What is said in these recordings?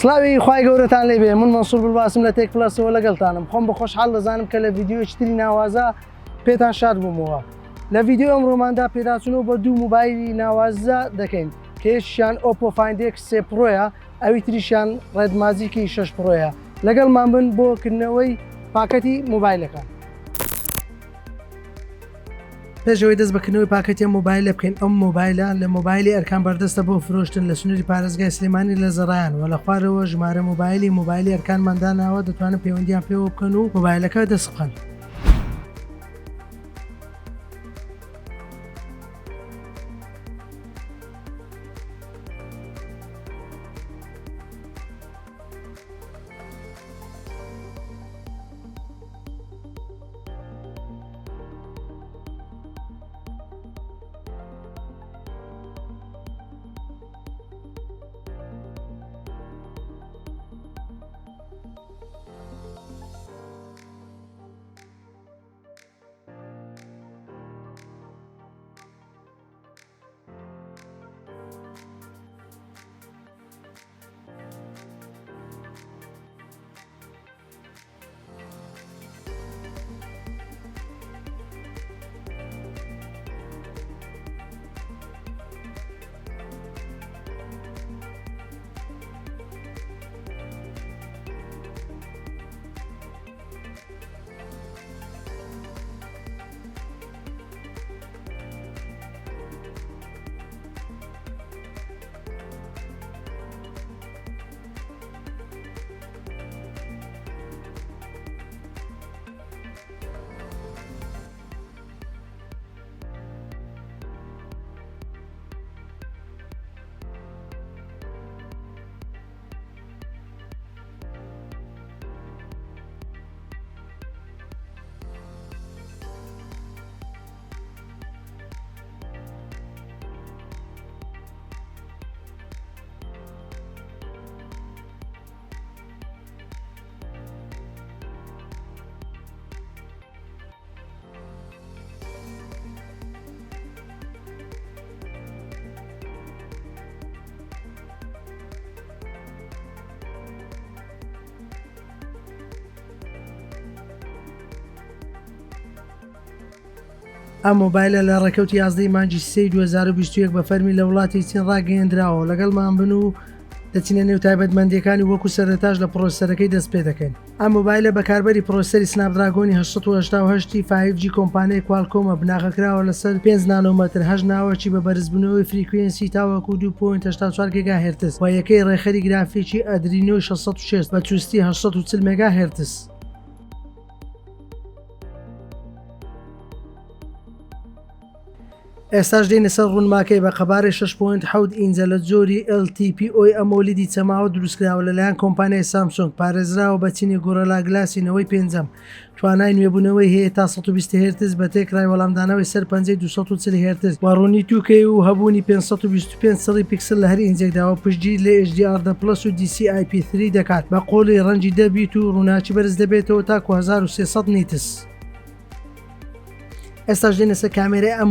سلاوی خوای گەورەتان لێ بێ من مەنسوور بڵباسم لە تێک پلەسەوە لەگەڵتانم خۆم بە خۆشحاڵ دەزانم کە لە ڤیدیۆیەکی ناوازە پێتان شاد بوومەوە لە ڤیدیۆ ئەمڕۆماندا پێداچوونەوە بە دوو مۆبایلی ناوازە دەکەین کە یەکیشیان Oppo Find X3 Proە ئەوی تریشیان ڕێدمازیکی 6 پرۆیە لەگەڵمان بن بۆ کردنەوەی پاکەتی مۆبایلەکە پێشەوەی دەست بەکردنەوەی پاکەتی مۆبایل بکەین ئەم مۆبایلە لە مۆبایلی ئەرکان بەردەستە بۆ فرۆشتن لە سنووری پارێزگای سلێمانی لە زەڕایان و لە خوارەوە ژمارە مۆبایلی ئەرکانمانداناوە دەتوانن پەیوەندیان پێوە بکەن و مۆبایلەکە دەست بخەن. ئەم مۆبایلە لە ڕێکەوتی 11 مانگی 2021 بە فەرمی لە وڵاتی چین ڕاگەیاندراوە لەگەڵمان بن و دەچینە نێو تایبەتمەندیەکانی وەکو سەرەتاش لە پڕۆسێسەرەکەی دەست پێ دەکەین. ئەم مۆبایلە بەکاربەری پڕۆسەری سنابدراگۆنی 888 5G کۆمپانیای کوالکۆمە بناغەکراوە لەسەر 5 نانۆمەتر هەژ ناوەکی بە بەرزبوونەوەی فریکوێنسی تاوەکو 2.84 گیگاهرتز و یەکەی ڕێخەری گرافیکی ئەدرینۆ 606 بە چوستی 840 مێگاهرتز. ئێستاش دێنە سەر روونماکەی بە قەبارەی 6.7 ئینجە لە جۆری LTPO ئەمۆلیدی چەماوە دروستکراوە لەلایەن کۆمپانیای سامسۆنگ پارێزراوە بە چینی گۆرەلا گلاسینەوەی پێنجەم توانای نوێبوونەوەی هەیە تا 120 هرتز بە تێکرای وەڵامدانەوەی سەر پەنجەی 240 هرتز و ڕوونی تووکەی و هەبوونی 525 سەڵی پیکسل لە هەر ئینجێکداوە پشتگیر لە HDR+ و DCI-P3 دەکات بە قۆڵی ڕەنجی دەبیت و ڕووناکی بەرز دەبێتەوە تاکو 1300 نیتس. ئێستاش دێنە سەر کامێرای ئەم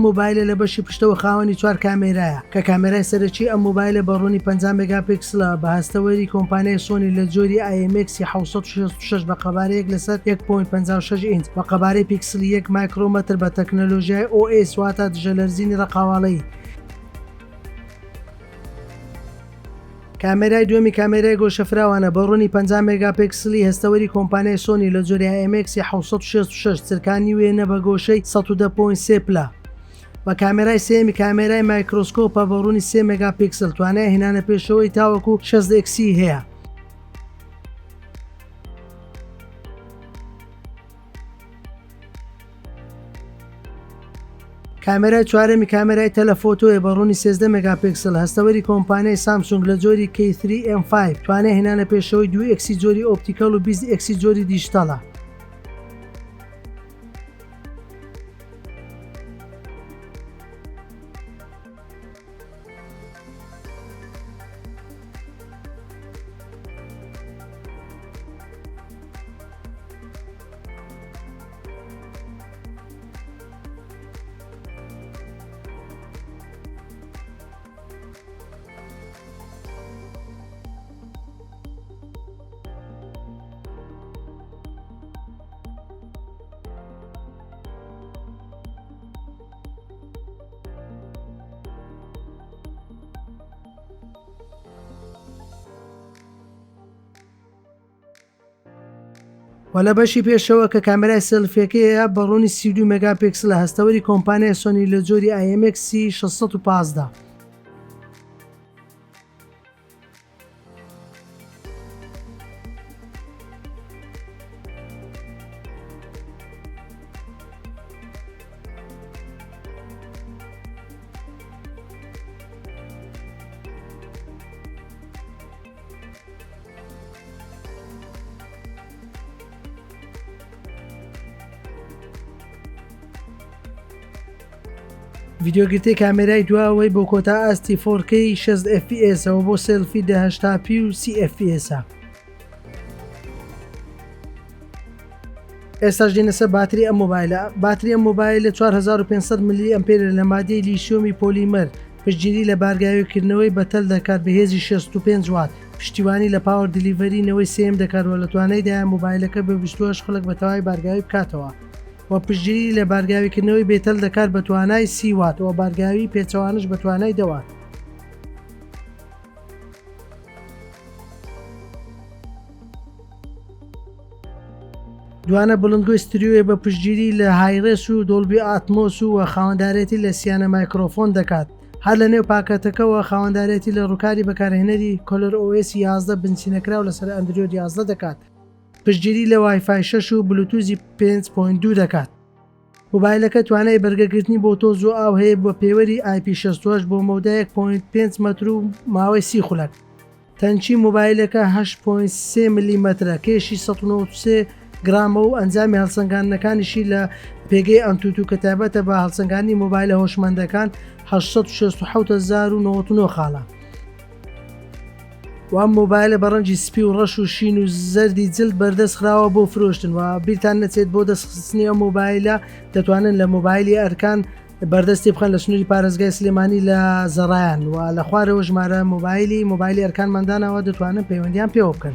مۆبایلە لە بەشی پشتەوە خاوەنی 4 کامێرایە کە کامێرای سەرەکی ئەم مۆبایلە بە ڕوونی 50 مێگاپیکسلە بە هەستەوەری کۆمپانیای سۆنی لە جۆری IMX766 بە قەبارەیەک لەسەر 1.56 ئینچ بە قەبارەی پیکسلی 1 مایکرۆمەتر بە تەکنەلۆژیای OS واتە دژە لەرزینی ڕقاواڵەیی. کامێرای دووەمی کامێرای گۆشەفراوانە بە ڕوونی 50 مێگاپیکسلی هەستەوەری کۆمپانیای سۆنی لە جۆری IMX766 چرکانی وێنە بە گۆشەی 110.3 پلا و کامێرای سێمی کامێرای مایکرۆسکۆپە بە ڕوونی 3 مێگاپیکسل توانای هێنانە پێشەوەی تاوەکو 6x هەیە. کامێرای چوارەمی کامێرای تەلەفۆتۆیە بە ڕوونی 13 مێگاپیکسل هەستەوەری کۆمپانیای سامسۆنگ لە جۆری K3M5 توانای هێنانە پێشەوەی 2x جۆری ئۆپتیکەل و 20x جۆری دیجیتاڵە. وە لە بەشی پێشەوە کە کامێرای سێلفیەکەیە بە ڕوونی 32 مێگاپیکسل لە هەستەوەری کۆمپانیای سۆنی لە جۆری IMX615. ڤیدیۆگرتەی کامێرای دواوەی بۆ کۆتا ئاستی 4K 60 FPS ئەوە بۆ سێلفی 1080p و 30 FPS. ئێستاش دێنە سەر باتری ئەم مۆبایلە. باتری ئەم مۆبایل لە 4500 ملی ئەمپێر لە مادەی لیشیۆمی پۆلیمەر، پشتگیری لە بارگاویکردنەوەی بەتەل دەکات بەهێزی 65 وات، پشتیوانی لە پاوەڕ دیلیڤەرینەوەی سێم دەکاتەوە لە توانایدایە مۆبایلەکە بە 28 خولەک بە تەواوی بارگاوی بکاتەوە و پشتگیری لە بارگاویکردنەوەی بێتەل دەکات بە توانای 30 وات و بارگاوی پێچەوانش بە توانای 10 وات. دوانە بڵندگۆی ستریۆیە بە پشتگیری لە هایڕێس و دۆڵبی ئاتمۆس و خاوەندارێتی لە سیانە مایکرۆفۆن دەکات. هەر لە نێو پاکەتەکەەوە خاوەندارێتی لە ڕووکاری بەکارهێنەری کۆلەر OS 11 بنچینەکراو لەسەر ئەندرۆید 11 دەکات. پشتگیری لە وایفای 6 و بلوتوزی 5.2 دەکات. مۆبایلەکە توانای بەرگەگرتنی بۆ تۆز و ئاو هەیە بە پێوەری IP68 بۆ مەودای 1.5 مەتر و ماوەی 30 خولەک. تەنچی مۆبایلەکە 8.3 میلیمەترە، کێشی 193 گرامە و ئەنجامی هەڵسەنگاندنەکانیشی لە پێگەی ئەنتوتو کە تایبەتە بە هەڵسەنگاندنی مۆبایلە هۆشمەندەکان 867,099 خاڵە. وام مۆبایلە بە ڕەنگی سپی و ڕەش و شین و زەردی جلد بەردەست خراوە بۆ فرۆشتن و بیرتان نەچێت بۆ دەستخستنی ئەم مۆبایلە دەتوانن لە مۆبایلی ئەرکان بەردەستی بخەن لە سنووری پارێزگای سلێمانی لە زەڕایان و لە خوارەوە ژمارە مۆبایلی ئەرکان مندانەوە دەتوانن پەیوەندیان پێوە بکەن.